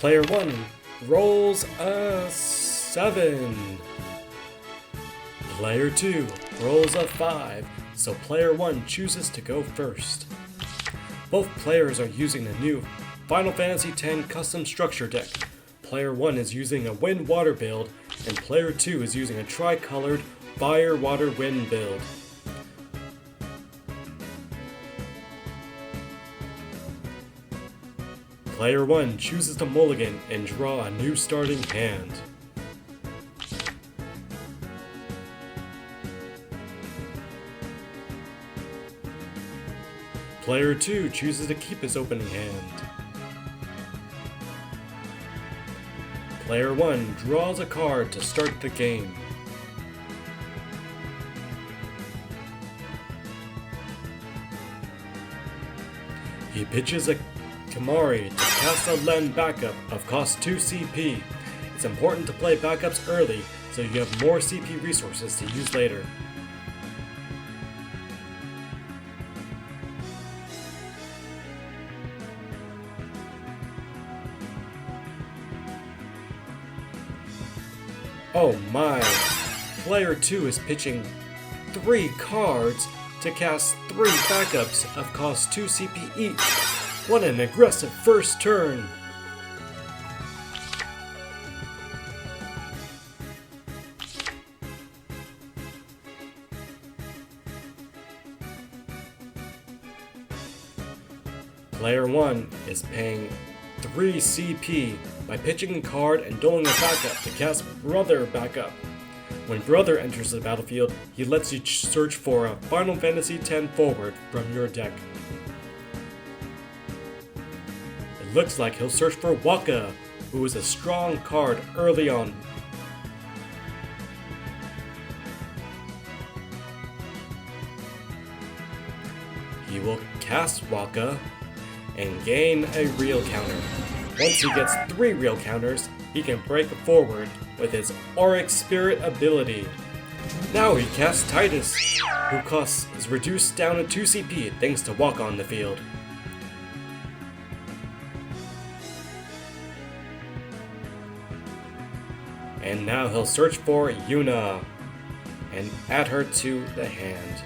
Player 1 rolls a 7. Player 2 rolls a 5, so player 1 chooses to go first. Both players are using the new Final Fantasy X custom structure deck. Player 1 is using a wind-water build, and player 2 is using a tri-colored fire-water-wind build. Player 1 chooses to mulligan and draw a new starting hand. Player 2 chooses to keep his opening hand. Player 1 draws a card to start the game. He pitches a Kamari to cast a land backup of cost 2 CP. It's important to play backups early so you have more CP resources to use later. Oh my! Player 2 is pitching 3 cards to cast 3 backups of cost 2 CP each. What an aggressive first turn! Player 1 is paying 3 CP by pitching a card and doling a backup to cast Brother backup. When Brother enters the battlefield, he lets you search for a Final Fantasy X forward from your deck. It looks like he'll search for Waka, who is a strong card early on. He will cast Waka and gain a real counter. Once he gets 3 real counters, he can break forward with his Auric Spirit ability. Now he casts Titus, who cost is reduced down to 2 CP thanks to Waka on the field. And now he'll search for Yuna and add her to the hand.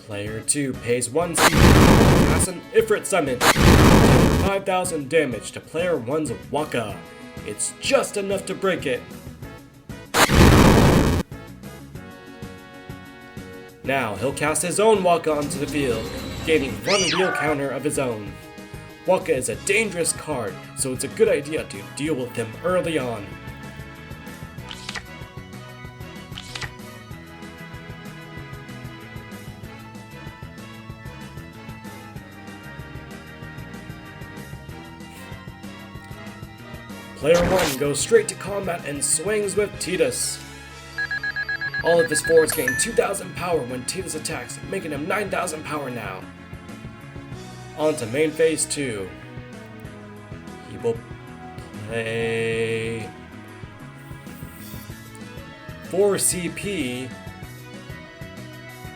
Player 2 pays 1 CP to cast an Ifrit Summon, dealing 5,000 damage to player 1's Waka. It's just enough to break it. Now he'll cast his own Waka onto the field, gaining 1 real counter of his own. Waka is a dangerous card, so it's a good idea to deal with him early on. Player 1 goes straight to combat and swings with Titus. All of his forwards gain 2,000 power when Titus attacks, making him 9,000 power now. On to main phase 2. He will play 4 CP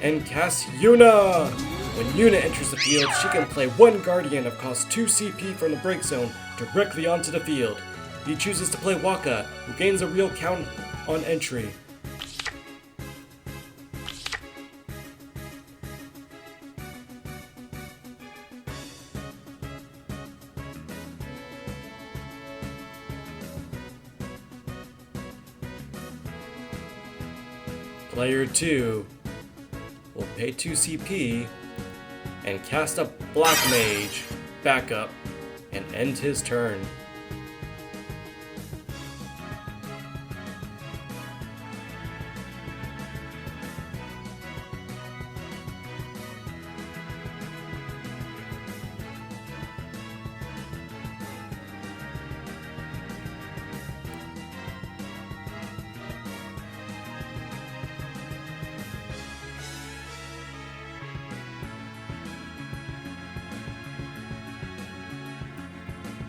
and cast Yuna. When Yuna enters the field, she can play 1 Guardian of cost 2 CP from the break zone directly onto the field. He chooses to play Waka, who gains a real count on entry. Player 2 will pay 2 CP and cast a Black Mage backup and end his turn.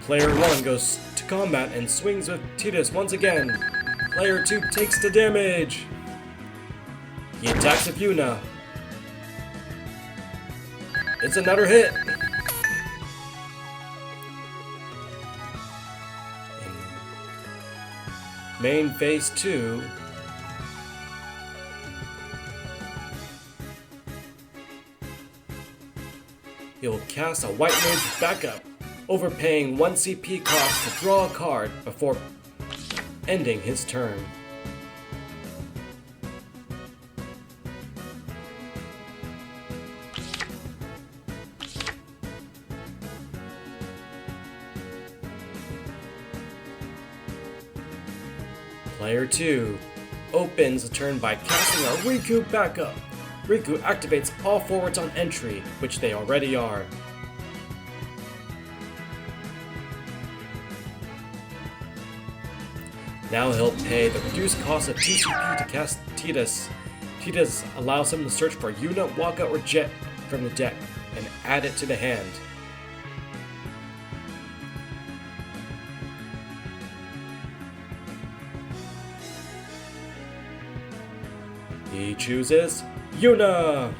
Player 1 goes to combat and swings with Titus once again. Player 2 takes the damage. He attacks with Yuna. It's another hit. In main phase 2, he'll cast a White Mage backup, overpaying 1 CP cost to draw a card before ending his turn. Player 2 opens the turn by casting a Riku backup. Riku activates all forwards on entry, which they already are. Now he'll pay the reduced cost of 2 CP to cast Titus. Titus allows him to search for Yuna, Waka, or Jet from the deck and add it to the hand. He chooses Yuna!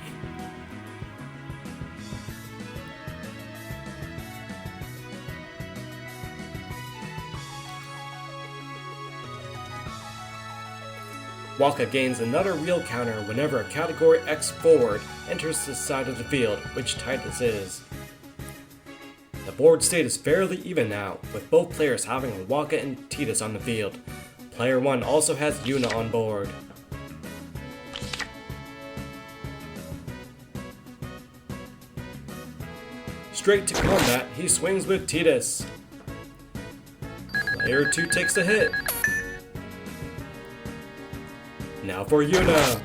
Waka gains another real counter whenever a Category X forward enters this side of the field, which Titus is. The board state is fairly even now, with both players having Waka and Titus on the field. Player 1 also has Yuna on board. Straight to combat, he swings with Titus. Player 2 takes the hit. Now for Yuna.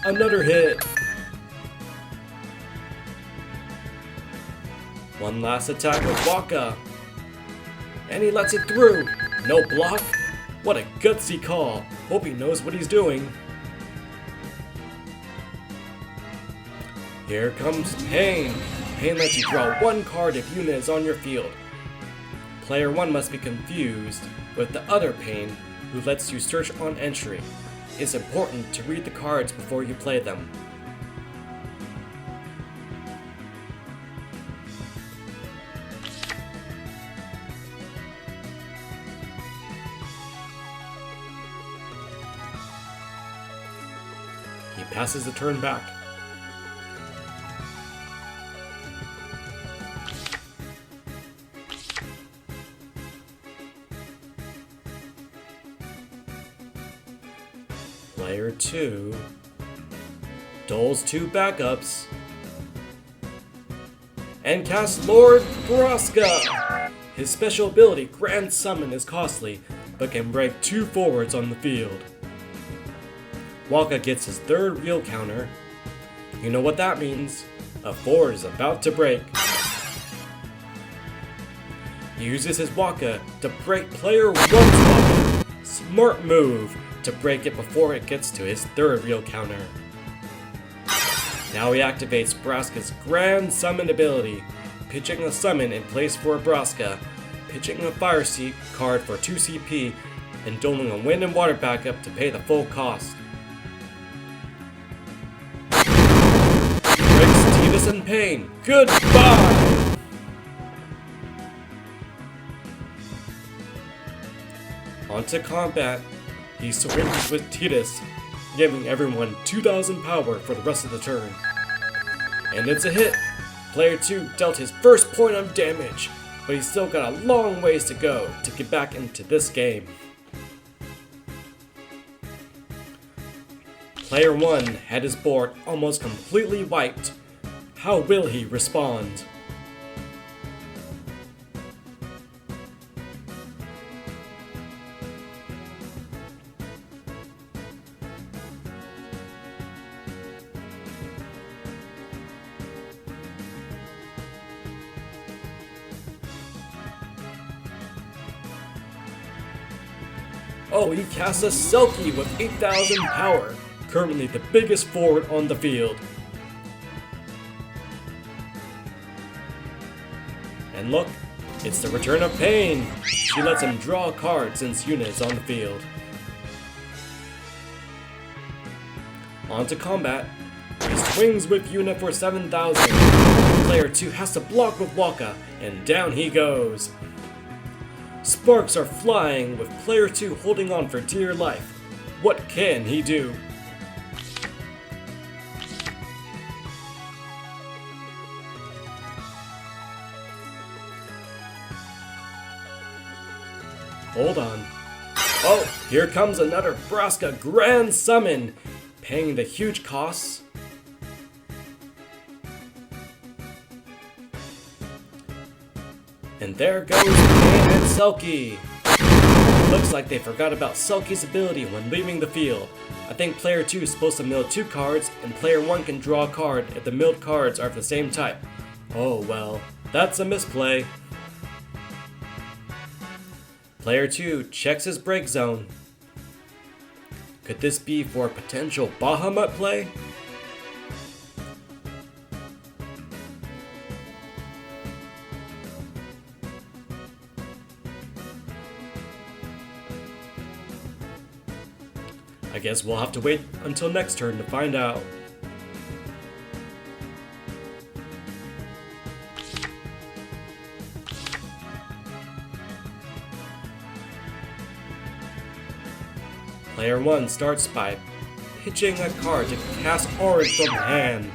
Another hit. One last attack with Waka. And he lets it through. No block? What a gutsy call. Hope he knows what he's doing. Here comes Pain. Pain lets you draw 1 card if Yuna is on your field. Player 1 must be confused with the other Pain, who lets you search on entry. It's important to read the cards before you play them. He passes the turn back. Player 2 doles 2 backups and casts Lord Braska. His special ability, Grand Summon, is costly, but can break 2 forwards on the field. Waka gets his 3rd real counter. You know what that means. A forward is about to break. He uses his Waka to break player 1's Waka. Smart move to break it before it gets to his 3rd real counter. Now he activates Braska's Grand Summon ability, pitching a summon in place for a Braska, pitching a Fire Seat card for 2 CP, and doling a Wind and Water backup to pay the full cost. Breaks Titus and Pain. Goodbye! On to combat. He swings with Titus, giving everyone 2,000 power for the rest of the turn. And it's a hit! Player 2 dealt his first point of damage, but he's still got a long ways to go to get back into this game. Player 1 had his board almost completely wiped. How will he respond? Oh, he casts a Selkie with 8,000 power, currently the biggest forward on the field. And look, it's the return of Pain! She lets him draw a card since Yuna is on the field. On to combat. He swings with Yuna for 7,000. Player 2 has to block with Waka, and down he goes. Sparks are flying with player 2 holding on for dear life. What can he do? Hold on. Oh, here comes another Braska Grand Summon, paying the huge costs. And there goes Pan and Selkie. Looks like they forgot about Selkie's ability when leaving the field. I think player 2 is supposed to mill 2 cards, and player 1 can draw a card if the milled cards are of the same type. Oh well, that's a misplay. Player 2 checks his break zone. Could this be for a potential Bahamut play? I guess we'll have to wait until next turn to find out. Player 1 starts by pitching a card to cast Auron from hand.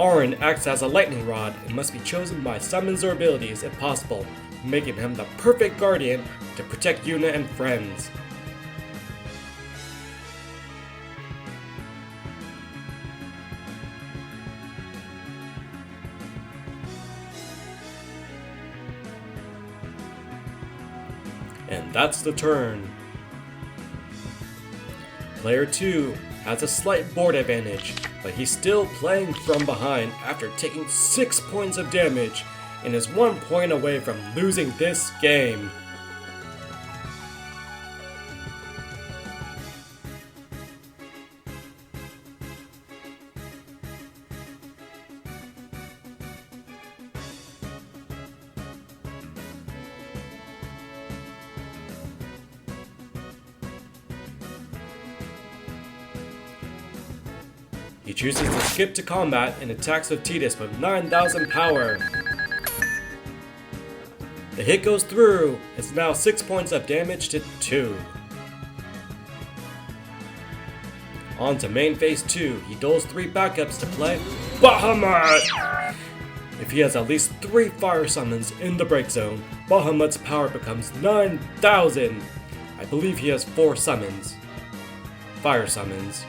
Auron acts as a lightning rod and must be chosen by summons or abilities if possible, making him the perfect guardian to protect Yuna and friends. And that's the turn. Player 2 has a slight board advantage, but he's still playing from behind after taking 6 points of damage and is 1 point away from losing this game. He chooses to skip to combat and attacks with Tidus with 9,000 power. The hit goes through. It's now 6 points of damage to 2. On to main phase 2. He doles 3 backups to play Bahamut! If he has at least 3 fire summons in the break zone, Bahamut's power becomes 9,000. I believe he has 4 summons. Fire summons.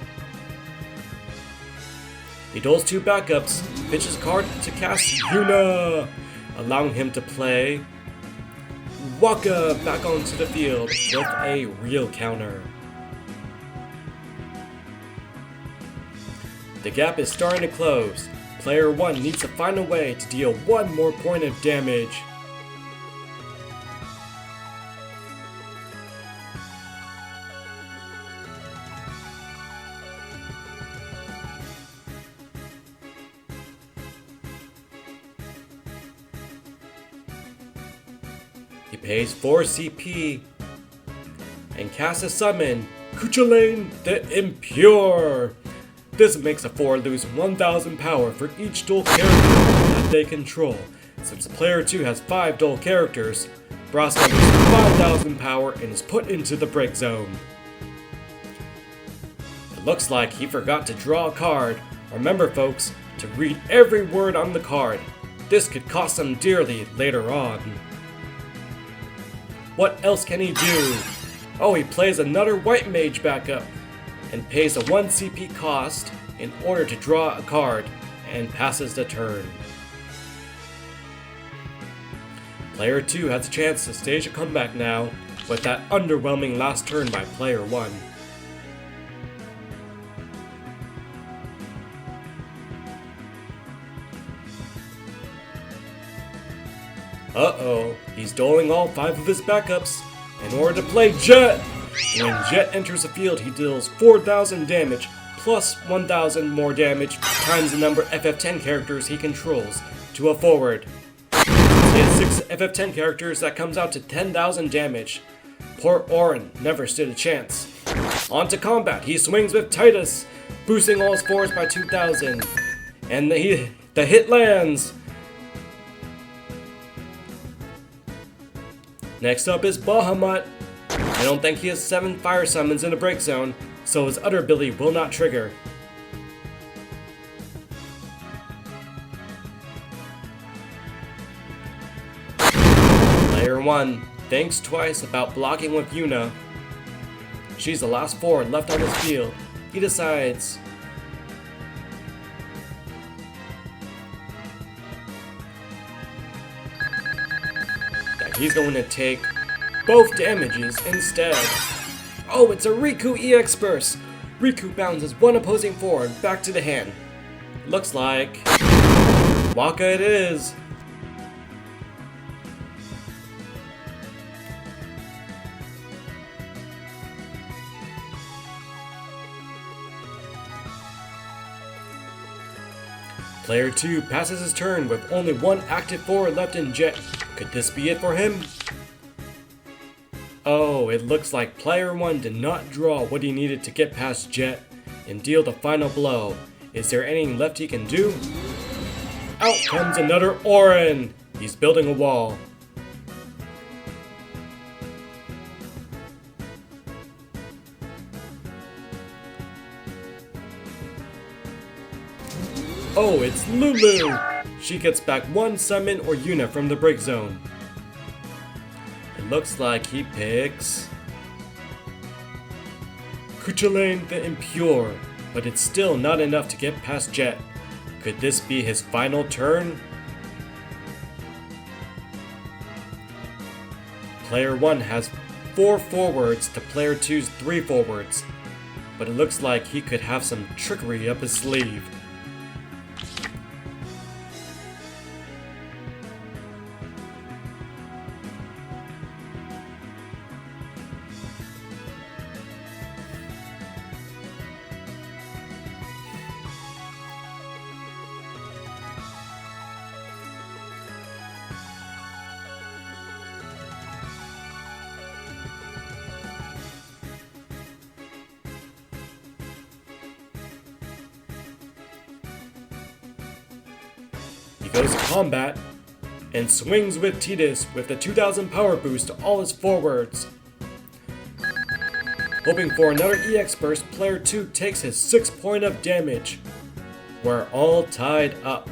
He doles 2 backups, pitches a card to cast Yuna, allowing him to play Waka back onto the field with a real counter. The gap is starting to close. Player 1 needs to find a way to deal 1 more point of damage. He pays 4 CP and casts a summon, Kuchulain the Impure. This makes a 4 lose 1,000 power for each dual character that they control. Since player 2 has 5 dual characters, Braska loses 5,000 power and is put into the break zone. It looks like he forgot to draw a card. Remember folks, to read every word on the card. This could cost him dearly later on. What else can he do? Oh, he plays another White Mage backup and pays a 1 CP cost in order to draw a card and passes the turn. Player 2 has a chance to stage a comeback now with that underwhelming last turn by player 1. Uh-oh, he's doling all 5 of his backups in order to play Jet! When Jet enters the field, he deals 4,000 damage, plus 1,000 more damage times the number of FF10 characters he controls to a forward. Since He has 6 FF10 characters, that comes out to 10,000 damage. Poor Orin never stood a chance. On to combat, he swings with Titus, boosting all his forwards by 2,000. And the hit lands! Next up is Bahamut. I don't think he has 7 fire summons in the break zone, so his other ability will not trigger. Player 1 thinks twice about blocking with Yuna. She's the last forward left on this field. He decides that he's going to take both damages instead. Oh, it's a Riku EX burst! Riku bounces one opposing forward back to the hand. Looks like Waka it is. Player 2 passes his turn with only 1 active forward left in Jet. Could this be it for him? Oh, it looks like player 1 did not draw what he needed to get past Jet and deal the final blow. Is there anything left he can do? Out comes another Orin! He's building a wall. Oh, it's Lulu! She gets back 1 summon or Yuna from the break zone. It looks like he picks Kuchulain the Impure, but it's still not enough to get past Jet. Could this be his final turn? Player 1 has 4 forwards to player 2's 3 forwards, but it looks like he could have some trickery up his sleeve. He goes to combat and swings with Titus with the 2,000 power boost to all his forwards. Hoping for another EX burst, player 2 takes his 6 point of damage. We're all tied up.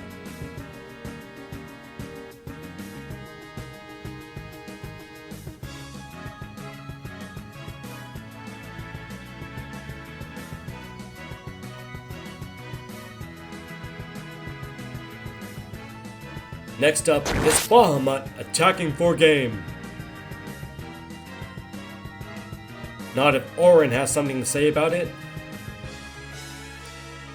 Next up is Bahamut attacking for game. Not if Orin has something to say about it.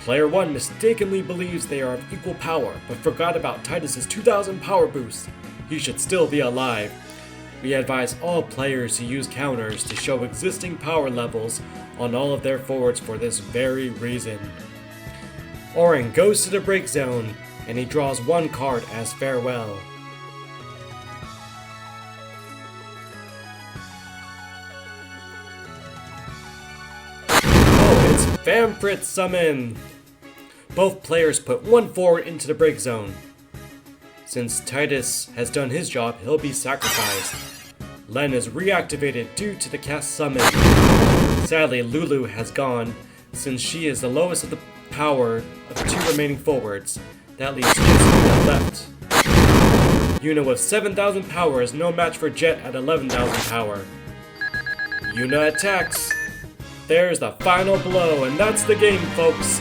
Player 1 mistakenly believes they are of equal power, but forgot about Titus's 2,000 power boost. He should still be alive. We advise all players to use counters to show existing power levels on all of their forwards for this very reason. Orin goes to the break zone, and he draws 1 card as farewell. Oh, it's Famfrit summon! Both players put 1 forward into the break zone. Since Titus has done his job, he'll be sacrificed. Len is reactivated due to the cast summon. Sadly, Lulu has gone, since she is the lowest of the power of the 2 remaining forwards. That leaves just Yuna left. Yuna with 7,000 power is no match for Jet at 11,000 power. Yuna attacks. There's the final blow, and that's the game, folks.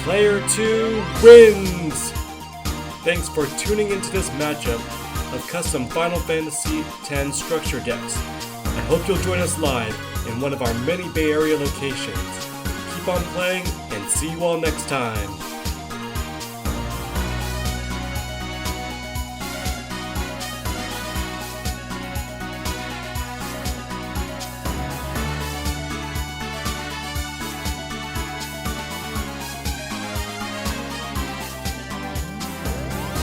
Player 2 wins! Thanks for tuning into this matchup of custom Final Fantasy X structure decks. I hope you'll join us live in one of our many Bay Area locations. Keep on playing, and see you all next time.